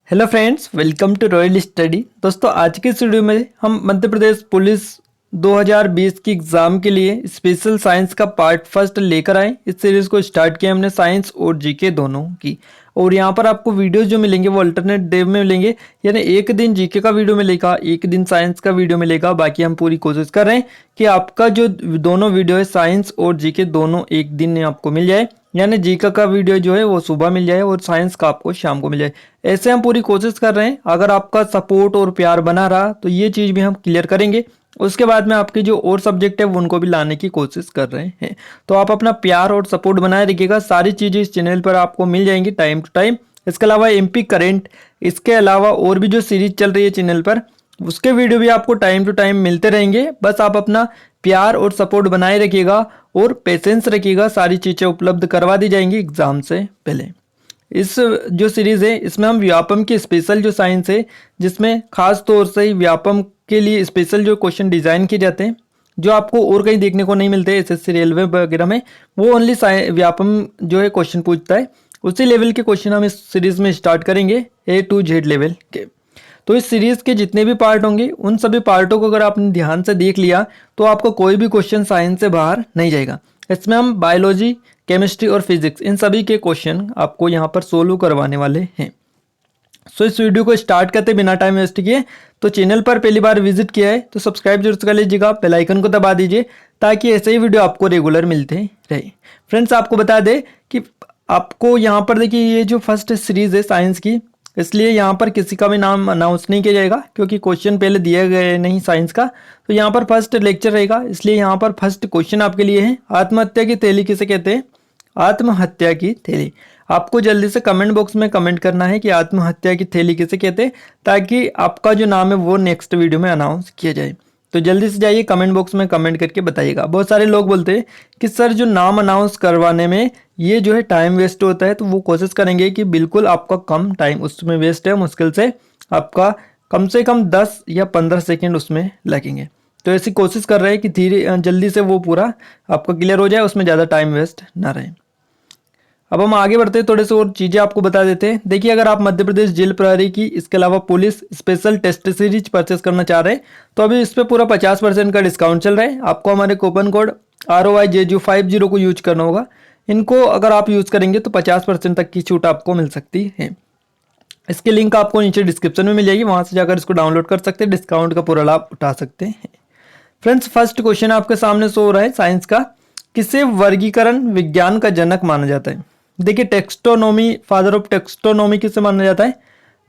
Hello friends, welcome to royal study. दोस्तों, आज के इस वीडियो में हम मध्य प्रदेश पुलिस 2020 की एग्ज़ाम के लिए स्पेशल साइंस का पार्ट फर्स्ट लेकर आए। इस सीरीज़ को स्टार्ट किया हमने साइंस और जीके दोनों की। और यहाँ पर आपको वीडियोस जो मिलेंगे वो अल्टरनेट डे में मिलेंगे, यानी एक दिन जीके का वीडियो मिलेगा, एक दिन साइंस का वीडियो मिलेगा। बाकी हम पूरी कोशिश कर रहे हैं कि आपका जो दोनों वीडियो है साइंस और जीके दोनों एक दिन में आपको मिल जाए, यानी जीके का वीडियो जो है वो सुबह मिल जाए और साइंस का आपको शाम को मिल जाए। ऐसे हम पूरी कोशिश कर रहे हैं। अगर आपका सपोर्ट और प्यार बना रहा तो ये चीज़ भी हम क्लियर करेंगे। उसके बाद में आपके जो और सब्जेक्ट है वो उनको भी लाने की कोशिश कर रहे हैं। तो आप अपना प्यार और सपोर्ट बनाए रखिएगा। सारी चीज़ें इस चैनल पर आपको मिल जाएंगी टाइम टू टाइम। इसके अलावा एमपी करेंट, इसके अलावा और भी जो सीरीज चल रही है चैनल पर, उसके वीडियो भी आपको टाइम टू टाइम मिलते रहेंगे। बस आप अपना प्यार और सपोर्ट बनाए रखिएगा और पेशेंस रखिएगा। सारी चीज़ें उपलब्ध करवा दी जाएंगी एग्जाम से पहले। इस जो सीरीज़ है इसमें हम व्यापम की स्पेशल जो साइंस है, जिसमें खास तौर से व्यापम के लिए स्पेशल जो क्वेश्चन डिज़ाइन किए जाते हैं, जो आपको और कहीं देखने को नहीं मिलते एसएससी रेलवे वगैरह में, वो ओनली व्यापम जो है क्वेश्चन पूछता है। उसी लेवल के क्वेश्चन हम इस सीरीज़ में स्टार्ट करेंगे, A to Z लेवल के। तो इस सीरीज़ के जितने भी पार्ट होंगे उन सभी पार्टों को अगर आपने ध्यान से देख लिया तो आपको कोई भी क्वेश्चन साइंस से बाहर नहीं जाएगा। इसमें हम बायोलॉजी, केमिस्ट्री और फिजिक्स इन सभी के क्वेश्चन आपको यहाँ पर सोल्व करवाने वाले हैं। सो इस वीडियो को स्टार्ट करते बिना टाइम वेस्ट किए, तो चैनल पर पहली बार विजिट किया है तो सब्सक्राइब जरूर कर लीजिएगा, बेल आइकन को दबा दीजिए ताकि ऐसे ही वीडियो आपको रेगुलर मिलते रहे। फ्रेंड्स, आपको बता दें कि आपको यहाँ पर देखिए ये जो फर्स्ट सीरीज़ है साइंस की, इसलिए यहाँ पर किसी का भी नाम अनाउंस नहीं किया जाएगा क्योंकि क्वेश्चन पहले दिए गए नहीं साइंस का। तो यहाँ पर फर्स्ट लेक्चर रहेगा, इसलिए यहाँ पर फर्स्ट क्वेश्चन आपके लिए है, आत्महत्या की थैली किसे कहते हैं? आत्महत्या की थैली। आपको जल्दी से कमेंट बॉक्स में कमेंट करना है कि आत्महत्या की थैली किसे कहते हैं, ताकि आपका जो नाम है वो नेक्स्ट वीडियो में अनाउंस किया जाए। तो जल्दी से जाइए कमेंट बॉक्स में कमेंट करके बताइएगा। बहुत सारे लोग बोलते हैं कि सर जो नाम अनाउंस करवाने में ये जो है टाइम वेस्ट होता है, तो वो कोशिश करेंगे कि बिल्कुल आपका कम टाइम उसमें वेस्ट है, मुश्किल से आपका कम से कम 10 या 15 सेकेंड उसमें लगेंगे। तो ऐसी कोशिश कर रहे हैं कि धीरे जल्दी से वो पूरा आपका क्लियर हो जाए, उसमें ज़्यादा टाइम वेस्ट ना रहे। अब हम आगे बढ़ते हैं, थोड़े से और चीज़ें आपको बता देते हैं। देखिए, अगर आप मध्य प्रदेश जेल प्रहरी की, इसके अलावा police special test series purchase करना चाह रहे हैं तो अभी इस पर पूरा 50% का डिस्काउंट चल रहा है। आपको हमारे कूपन कोड ROIJU50 को यूज करना होगा। इनको अगर आप यूज़ करेंगे तो 50% तक की छूट आपको मिल सकती है। इसकी लिंक आपको नीचे डिस्क्रिप्शन में मिल जाएगी, वहाँ से जाकर इसको डाउनलोड कर सकते हैं, डिस्काउंट का पूरा लाभ उठा सकते हैं। फ्रेंड्स, फर्स्ट क्वेश्चन आपके सामने शो हो रहा है साइंस का। किसे वर्गीकरण विज्ञान का जनक माना जाता है? देखिए, टेक्सोनोमी, फादर ऑफ टेक्सोनोमी किसे माना जाता है?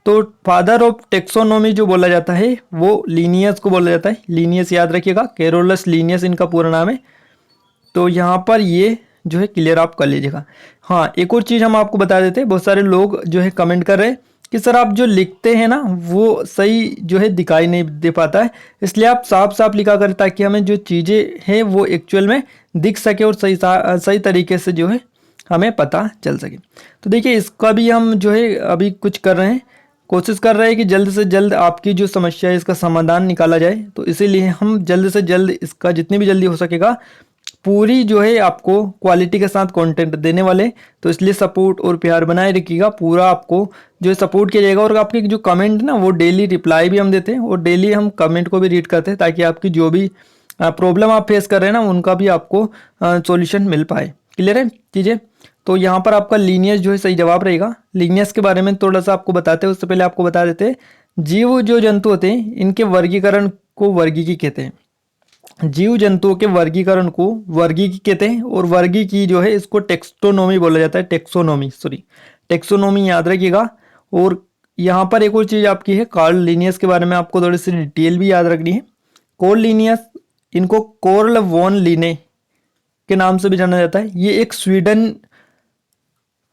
तो फादर ऑफ टेक्सोनोमी जो बोला जाता है वो लीनियस को बोला जाता है। लीनियस याद रखिएगा, कैरोलस लीनियस इनका पूरा नाम है। तो यहाँ पर ये जो है क्लियर आप कर लीजिएगा। हाँ, एक और चीज़ हम आपको बता देते हैं, बहुत सारे लोग जो है कमेंट कर रहे हैं कि सर आप जो लिखते हैं ना वो सही जो है दिखाई नहीं दे पाता है, इसलिए आप साफ साफ लिखा करें ताकि हमें जो चीज़ें हैं वो एक्चुअल में दिख सके और सही तरीके से जो है हमें पता चल सके। तो देखिए, इसका भी हम जो है अभी कुछ कर रहे हैं, कोशिश कर रहे हैं कि जल्द से जल्द आपकी जो समस्या है इसका समाधान निकाला जाए। तो इसीलिए हम जल्द से जल्द इसका जितनी भी जल्दी हो सकेगा पूरी जो है आपको क्वालिटी के साथ कंटेंट देने वाले। तो इसलिए सपोर्ट और प्यार बनाए रखिएगा, पूरा आपको जो है सपोर्ट किया जाएगा। और आपके जो कमेंट ना वो डेली रिप्लाई भी हम देते हैं और डेली हम कमेंट को भी रीड करते हैं ताकि आपकी जो भी प्रॉब्लम आप फेस कर रहे हैं ना उनका भी आपको सॉल्यूशन मिल पाए। क्लियर है चीज़ें? तो यहाँ पर आपका लीनियस जो है सही जवाब रहेगा। लीनियस के बारे में थोड़ा सा आपको बताते हैं, उससे पहले आपको बता देते हैं जीव जो जंतु होते हैं इनके वर्गीकरण को वर्गीकी कहते हैं। जीव जंतुओं के वर्गीकरण को वर्गीकी कहते हैं और वर्गीकी जो है इसको टेक्सोनोमी बोला जाता है। टेक्सोनोमी याद रखिएगा। और यहाँ पर एक और चीज़ आपकी है, कार्ल लीनियस के बारे में आपको थोड़ी सी डिटेल भी याद रखनी है। कार्ल लीनियस, इनको कार्ल वॉन लिने के नाम से भी जाना जाता है। ये एक स्वीडन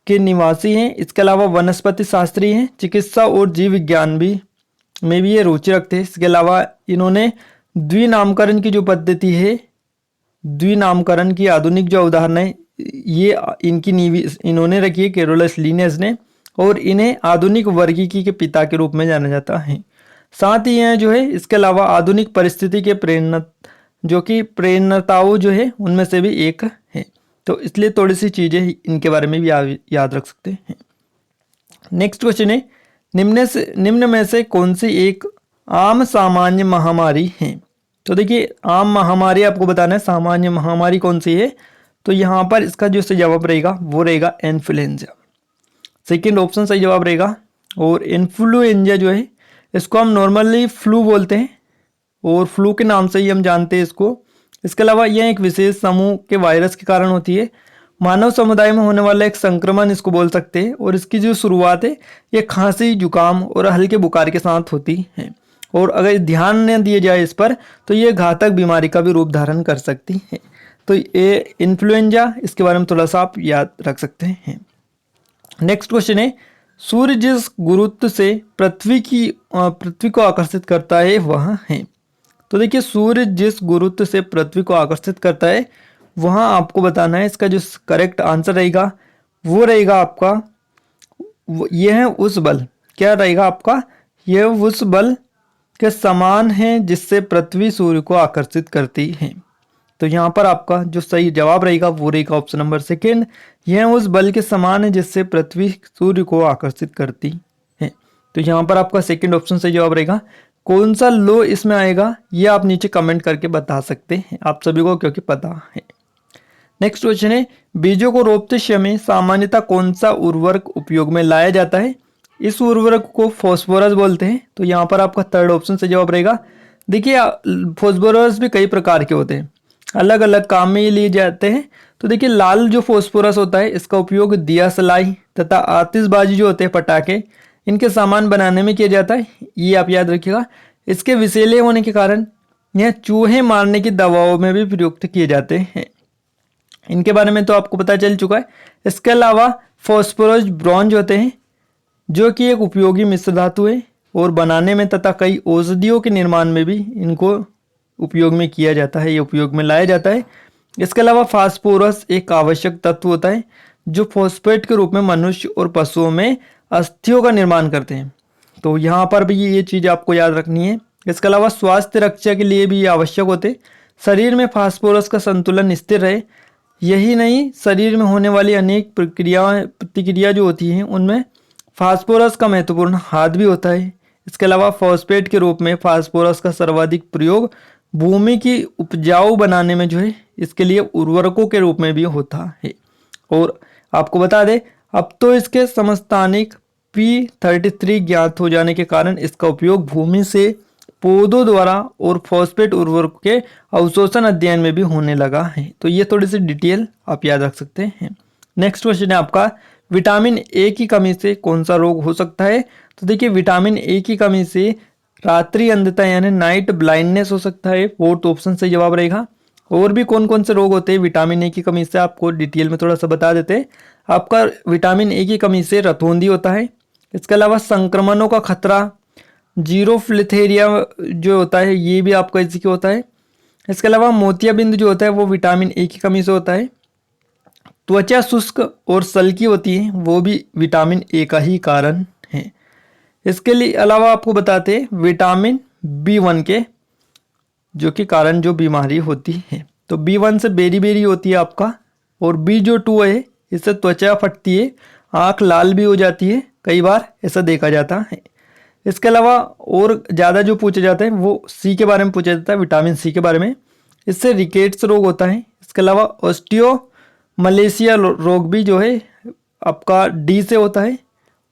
के निवासी हैं। इसके अलावा वनस्पति शास्त्री हैं, चिकित्सा और जीव विज्ञान भी में भी ये रुचि रखते हैं। इसके अलावा इन्होंने द्विनामकरण की जो पद्धति है, द्विनामकरण की आधुनिक जो उदाहरण है ये इनकी नींव इन्होंने रखी है, कैरोलस लीनियस ने। और इन्हें आधुनिक वर्गीकी के पिता के रूप में जाना जाता है। साथ ही यह जो है इसके अलावा आधुनिक परिस्थिति के प्रेरणाताओं जो है उनमें से भी एक है। तो इसलिए थोड़ी सी चीज़ें इनके बारे में भी याद रख सकते हैं। नेक्स्ट क्वेश्चन है, निम्न में से कौन सी एक आम सामान्य महामारी है? तो देखिए आम महामारी आपको बताना है, सामान्य महामारी कौन सी है। तो यहाँ पर इसका जो सही जवाब रहेगा वो रहेगा इन्फ्लुएंजा। सेकेंड ऑप्शन सही जवाब रहेगा। और इन्फ्लुएंजा जो है इसको हम नॉर्मली फ्लू बोलते हैं और फ्लू के नाम से ही हम जानते हैं इसको। इसके अलावा यह एक विशेष समूह के वायरस के कारण होती है। मानव समुदाय में होने वाला एक संक्रमण इसको बोल सकते हैं और इसकी जो शुरुआत है ये खांसी, जुकाम और हल्के बुखार के साथ होती है। और अगर ध्यान न दिया जाए इस पर तो ये घातक बीमारी का भी रूप धारण कर सकती है। तो ये इन्फ्लुएंजा, इसके बारे में थोड़ा सा आप याद रख सकते हैं। नेक्स्ट क्वेश्चन है, सूर्य जिस गुरुत्व से पृथ्वी को आकर्षित करता है वह है। तो देखिए सूर्य जिस गुरुत्व से पृथ्वी को आकर्षित करता है वहाँ आपको बताना है। इसका जो करेक्ट आंसर रहेगा वो रहेगा आपका, यह उस बल, क्या रहेगा आपका, यह उस बल के समान है जिससे पृथ्वी सूर्य को आकर्षित करती है। तो यहाँ पर आपका जो सही जवाब रहेगा वो रहेगा ऑप्शन नंबर सेकेंड, यह उस बल के समान है जिससे पृथ्वी सूर्य को आकर्षित करती है। तो यहाँ पर आपका सेकेंड ऑप्शन सही जवाब रहेगा। कौन सा लो इसमें आएगा ये आप नीचे कमेंट करके बता सकते हैं आप सभी को, क्योंकि पता है। नेक्स्ट क्वेश्चन है, बीजों को रोपते समय सामान्यतः कौन सा उर्वरक उपयोग में लाया जाता है? इस उर्वरक को फास्फोरस बोलते हैं। तो यहाँ पर आपका थर्ड ऑप्शन से जवाब रहेगा। देखिए फास्फोरस भी कई प्रकार के होते हैं, अलग अलग काम में ये लिए जाते हैं। तो देखिए लाल जो फास्फोरस होता है इसका उपयोग दिया सलाई तथा आतिशबाजी जो होते हैं पटाखे, इनके सामान बनाने में किया जाता है, ये आप याद रखिएगा। इसके विषैले होने के कारण यह चूहे मारने की दवाओं में भी प्रयुक्त किए जाते हैं। इनके बारे में तो आपको पता चल चुका है। इसके अलावा फास्फोरस ब्रॉन्ज होते हैं जो कि एक उपयोगी मिश्र धातु है और बनाने में तथा कई औषधियों के निर्माण में भी इनको उपयोग में किया जाता है, ये उपयोग में लाया जाता है। इसके अलावा फास्फोरस एक आवश्यक तत्व होता है जो फॉस्फेट के रूप में मनुष्य और पशुओं में अस्थियों का निर्माण करते हैं। तो यहाँ पर भी ये चीज़ आपको याद रखनी है। इसके अलावा स्वास्थ्य रक्षा के लिए भी ये आवश्यक होते। शरीर में फास्फोरस का संतुलन स्थिर रहे, यही नहीं शरीर में होने वाली अनेक प्रतिक्रिया जो होती हैं उनमें फास्फोरस का महत्वपूर्ण हाथ भी होता है। इसके अलावा फॉस्फेट के रूप में फास्फोरस का सर्वाधिक प्रयोग भूमि की उपजाऊ बनाने में जो है इसके लिए उर्वरकों के रूप में भी होता है। और आपको बता दें अब तो इसके समस्थानिक P33 ज्ञात हो जाने के कारण इसका उपयोग भूमि से पौधों द्वारा और फॉस्फेट उर्वरक के अवशोषण अध्ययन में भी होने लगा है। तो ये थोड़ी सी डिटेल आप याद रख सकते हैं। नेक्स्ट क्वेश्चन है आपका, विटामिन ए की कमी से कौन सा रोग हो सकता है? तो देखिए विटामिन ए की कमी से रात्रि अंधता यानी नाइट ब्लाइंडनेस हो सकता है, फोर्थ ऑप्शन से जवाब रहेगा। और भी कौन कौन से रोग होते हैं विटामिन ए की कमी से आपको डिटेल में थोड़ा सा बता देते हैं। आपका विटामिन ए की कमी से रतौंधी होता है। इसके अलावा संक्रमणों का खतरा, जीरोफ्लिथेरिया जो होता है ये भी आपका इसी के होता है। इसके अलावा मोतियाबिंद जो होता है वो विटामिन ए की कमी से होता है। त्वचा शुष्क और सल्की होती है वो भी विटामिन ए का ही कारण है। इसके लिए अलावा आपको बताते हैं विटामिन B1 के जो कि कारण जो बीमारी होती है। तो B1 से बेरी होती है आपका, और B जो 2 है इससे त्वचा फटती है, आँख लाल भी हो जाती है, कई बार ऐसा देखा जाता है। इसके अलावा और ज़्यादा जो पूछा जाता है वो सी के बारे में पूछा जाता है, विटामिन सी के बारे में। इससे रिकेट्स रोग होता है। इसके अलावा ऑस्टियो मलेशिया रोग भी जो है आपका डी से होता है,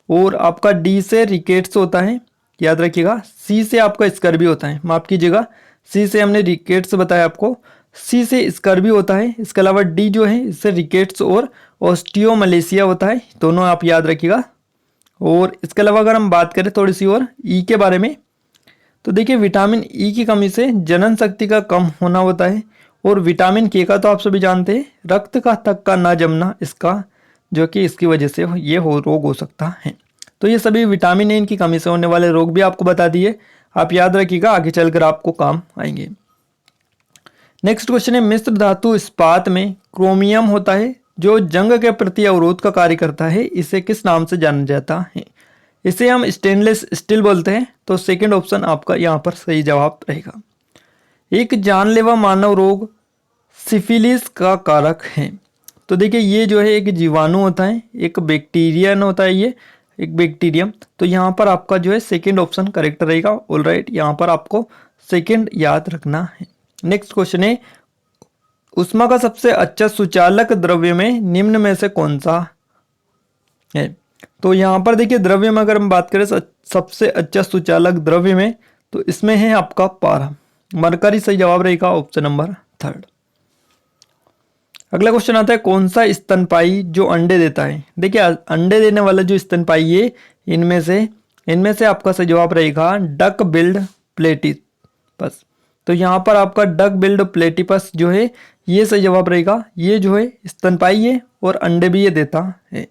और आपका डी से रिकेट्स होता है, याद रखिएगा। सी से आपका स्कर्वी होता है, माफ़ कीजिएगा, सी से हमने रिकेट्स बताया आपको, सी से स्कर्वी होता है। इसके अलावा डी जो है इससे रिकेट्स और ऑस्टियो मलेशिया होता है, दोनों आप याद रखिएगा। और इसके अलावा अगर हम बात करें थोड़ी सी और ई के बारे में, तो देखिए विटामिन ई की कमी से जनन शक्ति का कम होना होता है। और विटामिन के का तो आप सभी जानते हैं, रक्त का थक्का ना जमना, इसका जो कि इसकी वजह से ये रोग हो सकता है। तो ये सभी विटामिन ए की कमी से होने वाले रोग भी आपको बता दिए, आप याद रखिएगा, आगे चलकर आपको काम आएंगे। नेक्स्ट क्वेश्चन है, मिश्र धातु इस्पात में क्रोमियम होता है जो जंग के प्रति अवरोध का कार्य करता है, इसे किस नाम से जाना जाता है? इसे हम स्टेनलेस स्टील बोलते हैं। तो सेकंड ऑप्शन आपका यहाँ पर सही जवाब रहेगा। एक जानलेवा मानव रोग सिफिलिस का कारक है। तो देखिए ये जो है एक जीवाणु होता है, एक बैक्टीरिया होता है, ये एक बैक्टीरियम। तो यहाँ पर आपका जो है सेकेंड ऑप्शन करेक्ट रहेगा। ऑलराइट, यहाँ पर आपको सेकेंड याद रखना है। नेक्स्ट क्वेश्चन है, ऊष्मा का सबसे अच्छा सुचालक द्रव्य में निम्न में से कौन सा है? तो यहाँ पर देखिए द्रव्य में अगर हम बात करें सबसे अच्छा सुचालक द्रव्य में, तो इसमें है आपका पारा, मरकरी सही जवाब रहेगा, ऑप्शन नंबर थर्ड। अगला क्वेश्चन आता है, कौन सा स्तनपायी जो अंडे देता है? देखिए अंडे देने वाला जो स्तनपायी है इनमें से आपका सही जवाब रहेगा डक बिल्ड प्लेटिपस। तो यहाँ पर आपका डक बिल्ड प्लेटिपस जो है ये सही जवाब रहेगा। ये जो है स्तनपायी है और अंडे भी ये देता है।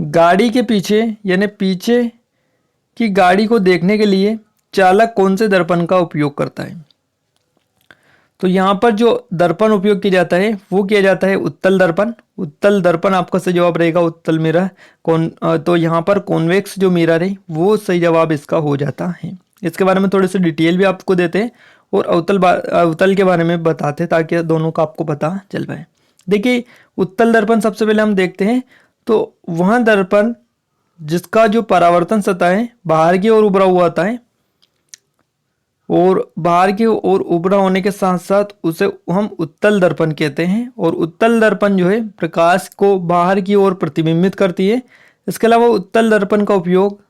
गाड़ी के पीछे यानी पीछे की गाड़ी को देखने के लिए चालक कौन से दर्पण का उपयोग करता है? तो यहाँ पर जो दर्पण उपयोग किया जाता है वो किया जाता है उत्तल दर्पण। उत्तल दर्पण आपका सही जवाब रहेगा, उत्तल मिरर। तो यहाँ पर कॉन्वेक्स जो मिरर है वो सही जवाब इसका हो जाता है। इसके बारे में थोड़ी सी डिटेल भी आपको देते हैं और अवतल के बारे में बताते हैं ताकि दोनों का आपको पता चल पाए। देखिए उत्तल दर्पण सबसे पहले हम देखते हैं, तो वह दर्पण जिसका जो परावर्तन सतह है बाहर की ओर उभरा हुआ होता है और बाहर की ओर उभरा होने के साथ साथ उसे हम उत्तल दर्पण कहते हैं। और उत्तल दर्पण जो है प्रकाश को बाहर की ओर प्रतिबिंबित करती है। इसके अलावा उत्तल दर्पण का उपयोग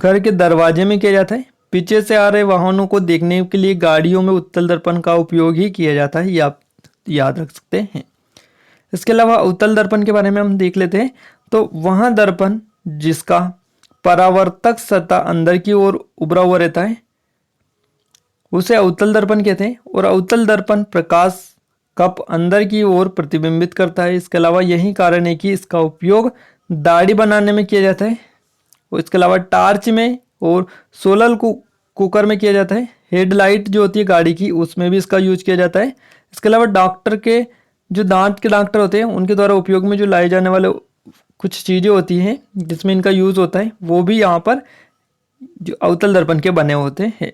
घर के दरवाजे में किया जाता है। पीछे से आ रहे वाहनों को देखने के लिए गाड़ियों में उत्तल दर्पण का उपयोग ही किया जाता है, ये आप याद रख सकते हैं। इसके अलावा उत्तल दर्पण के बारे में हम देख लेते हैं, तो वह दर्पण जिसका परावर्तक सतह अंदर की ओर उभरा हुआ रहता है उसे अवतल दर्पण कहते हैं। और अवतल दर्पण प्रकाश कप अंदर की ओर प्रतिबिंबित करता है। इसके अलावा यही कारण है कि इसका उपयोग दाढ़ी बनाने में किया जाता है। और इसके अलावा टार्च में और सोलर कुकर में किया जाता है। हेडलाइट जो होती है गाड़ी की उसमें भी इसका यूज किया जाता है। इसके अलावा डॉक्टर के जो दांत के डॉक्टर होते हैं उनके द्वारा उपयोग में जो लाए जाने वाले कुछ चीज़ें होती हैं जिसमें इनका यूज होता है वो भी यहाँ पर जो अवतल दर्पण के बने होते हैं।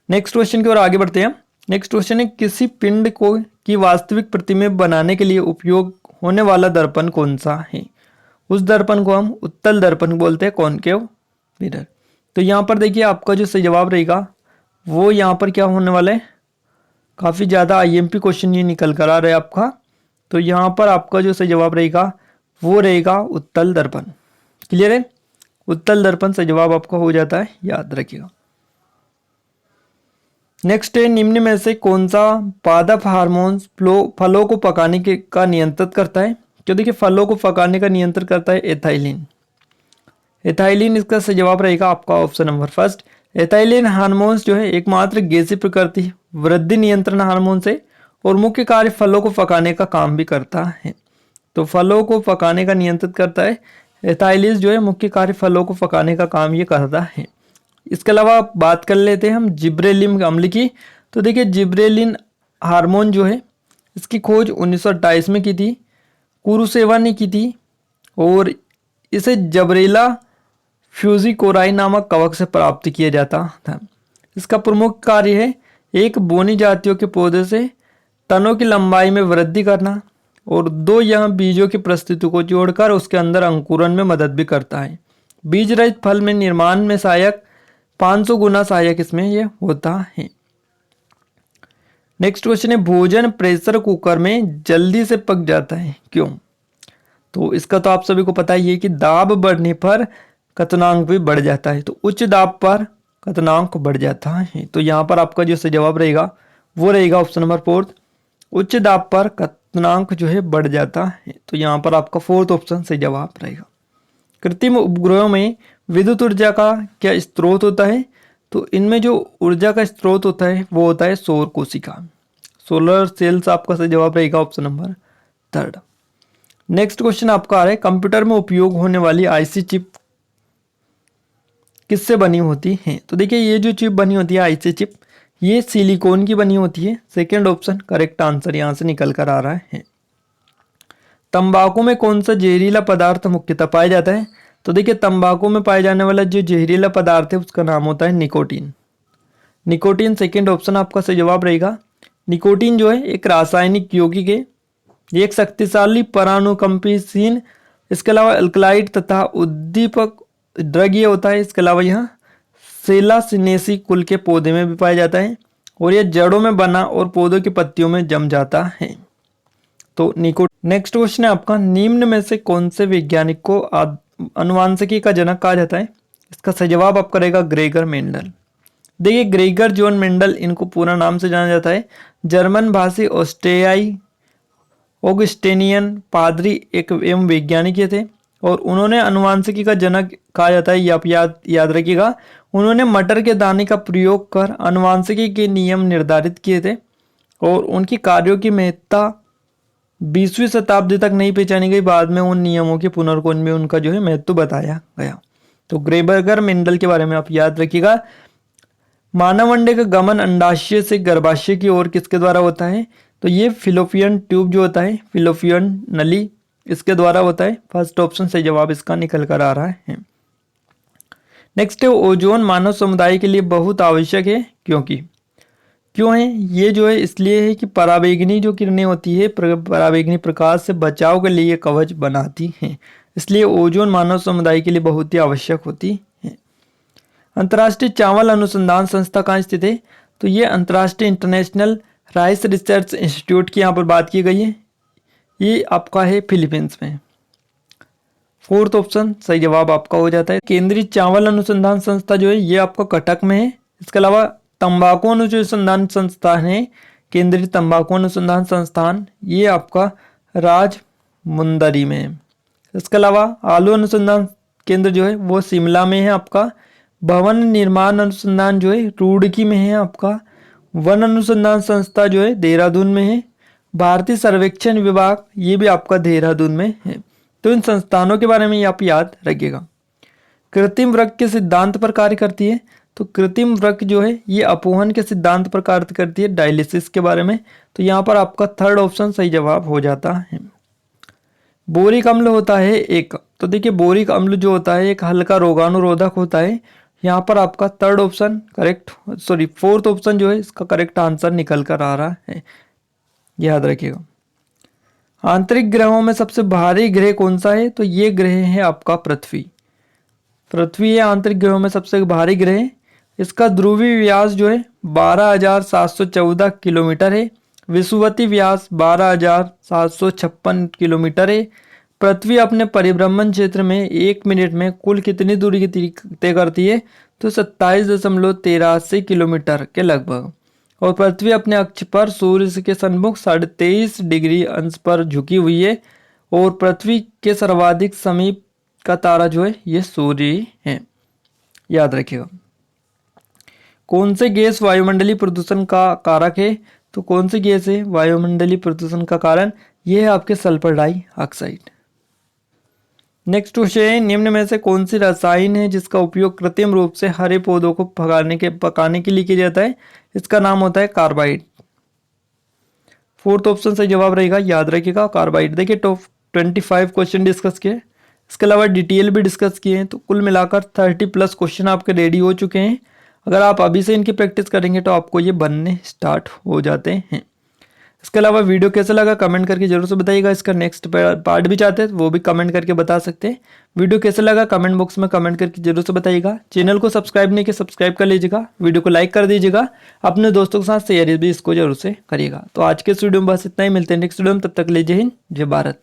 नेक्स्ट क्वेश्चन की ओर आगे बढ़ते हैं। नेक्स्ट क्वेश्चन है, किसी पिंड को की वास्तविक प्रतिमा बनाने के लिए उपयोग होने वाला दर्पण कौन सा है? उस दर्पण को हम उत्तल दर्पण बोलते हैं, कॉनकेव मिरर। तो यहाँ पर देखिए आपका जो सही जवाब रहेगा वो यहाँ पर क्या होने वाला है, काफ़ी ज़्यादा आईएमपी क्वेश्चन ये निकल कर आ रहा है आपका। तो यहाँ पर आपका जो सही जवाब रहेगा वो रहेगा उत्तल दर्पण। क्लियर है, उत्तल दर्पण सही जवाब आपका हो जाता है, याद रखिएगा। नेक्स्ट है, निम्न में से कौन सा पादप हार्मोन्स फलों को पकाने के का नियंत्रित करता है? तो देखिए फलों को पकाने का नियंत्रण करता है एथाइलिन। एथाइलिन इसका सही जवाब रहेगा आपका option number first. Ethylene hormones जो है एकमात्र गैसीय प्रकृति वृद्धि नियंत्रण हार्मोन्स है और मुख्य कार्य फलों को पकाने का काम भी करता है। तो फलों को पकाने का नियंत्रित करता है एथाइलिन जो है, मुख्य कार्य फलों को पकाने का काम ये करता है। इसके अलावा बात कर लेते हैं हम जिब्रेलिन अम्ल की। तो देखिए जिब्रेलिन हार्मोन जो है इसकी खोज 1928 में की थी, कुरुसेवा ने की थी और इसे जबरेला फ्यूजिकोराई नामक कवक से प्राप्त किया जाता था। इसका प्रमुख कार्य है एक बोनी जातियों के पौधे से तनों की लंबाई में वृद्धि करना और दो यह बीजों की प्रस्तुति को जोड़कर उसके अंदर अंकुरन में मदद भी करता है। बीज रहित फल में निर्माण में सहायक 500 गुना सहायक इसमें यह होता है। नेक्स्ट क्वेश्चन है, भोजन प्रेशर कुकर में जल्दी से पक जाता है क्यों? तो इसका तो आप सभी को पता ही है कि दाब बढ़ने पर कथनांक भी बढ़ जाता है। तो उच्च दाब पर कथनांक बढ़ जाता है। तो यहाँ पर आपका जो सही जवाब रहेगा वो रहेगा ऑप्शन नंबर फोर्थ, उच्च दाब पर कथनांक जो है बढ़ जाता है। तो यहाँ पर आपका फोर्थ ऑप्शन सही जवाब रहेगा। कृत्रिम उपग्रहों में विद्युत ऊर्जा का क्या स्रोत होता है? तो इनमें जो ऊर्जा का स्रोत होता है वो होता है सौर कोशिका, सोलर सेल्स आपका सही जवाब रहेगा option number third. Next question आपका आ रहा है, कंप्यूटर में उपयोग होने वाली आईसी चिप किससे बनी होती है? तो देखिए ये जो चिप बनी होती है आईसी चिप ये सिलिकॉन की बनी होती है। सेकेंड ऑप्शन करेक्ट आंसर यहाँ से निकल कर आ रहा है। तंबाकू में कौन सा जहरीला पदार्थ मुख्यतः पाया जाता है? तो देखिए तंबाकू में पाए जाने वाला जो जहरीला पदार्थ है उसका नाम होता है निकोटीन। निकोटीन सेकेंड ऑप्शन आपका सही जवाब रहेगा। निकोटीन जो है एक रासायनिक यौगिक है, एक शक्तिशाली परानुकंपीशील इसके अलावा अल्कलाइड तथा उद्दीपक ड्रग ये होता है। इसके अलावा यह सेलासिनेसी कुल के पौधे में भी पाया जाता है और यह जड़ों में बना और पौधों की पत्तियों में जम जाता है। तो निको नेक्स्ट क्वेश्चन है आपका, निम्न में से कौन से वैज्ञानिक को अनुवांशिकी का जनक कहा जाता है? इसका सही जवाब आपका रहेगा ग्रेगर मेंडल। देखिए ग्रेगर जॉन मेंडल, इनको पूरा नाम से जाना जाता है। जर्मन भाषी ऑस्ट्रियाई ऑगस्टेनियन पादरी एक एवं वैज्ञानिक थे और उन्होंने अनुवांशिकी का जनक कहा जाता है। ये आप याद रखिएगा। उन्होंने मटर के दाने का प्रयोग कर अनुवांशिकी के नियम निर्धारित किए थे और उनकी कार्यों की महत्ता 20वीं शताब्दी तक नहीं पहचानी गई। बाद में उन नियमों के पुनर्खोज में उनका जो है महत्व बताया गया। तो ग्रेगर मेंडल के बारे में आप याद रखिएगा। मानव अंडे का गमन अंडाशय से गर्भाशय की ओर किसके द्वारा होता है? तो ये फिलोपियन ट्यूब जो होता है, फिलोपियन नली, इसके द्वारा होता है। फर्स्ट ऑप्शन सही जवाब इसका निकल कर आ रहा है। नेक्स्ट है, ओजोन मानव समुदाय के लिए बहुत आवश्यक है क्यों है? ये जो है इसलिए है कि पराबैंगनी जो किरणें होती है, पराबैंगनी प्रकाश से बचाव के लिए कवच बनाती हैं, इसलिए ओजोन मानव समुदाय के लिए बहुत ही आवश्यक होती है। अंतर्राष्ट्रीय चावल अनुसंधान संस्था कहाँ स्थित है? तो ये अंतर्राष्ट्रीय इंटरनेशनल राइस रिसर्च इंस्टीट्यूट की यहाँ पर बात की गई है। ये आपका है फिलीपींस में। फोर्थ ऑप्शन सही जवाब आपका हो जाता है। केंद्रीय चावल अनुसंधान संस्था जो है ये आपका कटक में है। इसके अलावा तंबाकू अनुसंधान संस्थान है, केंद्रीय तंबाकू अनुसंधान संस्थान, ये आपका राजमुंदरी में है। इसके अलावा आलू अनुसंधान केंद्र जो है वो शिमला में है आपका। भवन निर्माण अनुसंधान जो है रुड़की में है आपका। वन अनुसंधान संस्था जो है देहरादून में है। भारतीय सर्वेक्षण विभाग ये भी आपका देहरादून में है। तो इन संस्थानों के बारे में आप याद रखिएगा। कृत्रिम वृक्क के सिद्धांत पर कार्य करती है। तो कृत्रिम वृक्क जो है ये अपोहन के सिद्धांत पर कार्य करती है, डायलिसिस के बारे में। तो यहाँ पर आपका थर्ड ऑप्शन सही जवाब हो जाता है। बोरिक अम्ल होता है एक, तो देखिए बोरिक अम्ल जो होता है एक हल्का रोगाणुरोधक होता है। यहाँ पर आपका थर्ड ऑप्शन फोर्थ ऑप्शन जो है इसका करेक्ट आंसर निकल कर आ रहा है, याद रखिएगा। आंतरिक ग्रहों में सबसे भारी ग्रह कौन सा है? तो ये ग्रह है आपका पृथ्वी। पृथ्वी है आंतरिक ग्रहों में सबसे भारी ग्रह। इसका ध्रुवीय व्यास जो है 12,714 किलोमीटर है। विषुवतीय व्यास 12,756 किलोमीटर है। पृथ्वी अपने परिभ्रमण क्षेत्र में 1 मिनट में कुल कितनी दूरी तय करती है? तो 27.83 किलोमीटर के लगभग। और पृथ्वी अपने अक्ष पर सूर्य के सन्मुख 23.5 डिग्री अंश पर झुकी हुई है और पृथ्वी के सर्वाधिक समीप का तारा जो है ये सूर्य है, याद रखिएगा। कौन से गैस वायुमंडलीय प्रदूषण का कारक है? तो कौन सी गैस है वायुमंडलीय प्रदूषण का कारण? ये है आपके सल्फर डाइऑक्साइड। नेक्स्ट क्वेश्चन है, निम्न में से कौन सी रसायन है जिसका उपयोग कृत्रिम रूप से हरे पौधों को पकाने के लिए किया जाता है? इसका नाम होता है कार्बाइड। फोर्थ ऑप्शन सही जवाब रहेगा, याद रखिएगा कार्बाइड। देखिए टॉप 25 क्वेश्चन डिस्कस किए, इसके अलावा डिटेल भी डिस्कस किए हैं। तो कुल मिलाकर 30+ क्वेश्चन आपके रेडी हो चुके हैं। अगर आप अभी से इनकी प्रैक्टिस करेंगे तो आपको ये बनने स्टार्ट हो जाते हैं। इसके अलावा वीडियो कैसा लगा कमेंट करके जरूर से बताइएगा। इसका नेक्स्ट पार्ट भी चाहते हैं वो भी कमेंट करके बता सकते हैं। वीडियो कैसा लगा कमेंट बॉक्स में कमेंट करके जरूर से बताइएगा। चैनल को सब्सक्राइब नहीं किया सब्सक्राइब कर लीजिएगा, वीडियो को लाइक कर दीजिएगा, अपने दोस्तों के साथ शेयर भी इसको जरूर से करिएगा। तो आज के इस वीडियो में बस इतना ही, मिलते हैं नेक्स्ट वीडियो में, तब तक ले जय हिंद जय भारत।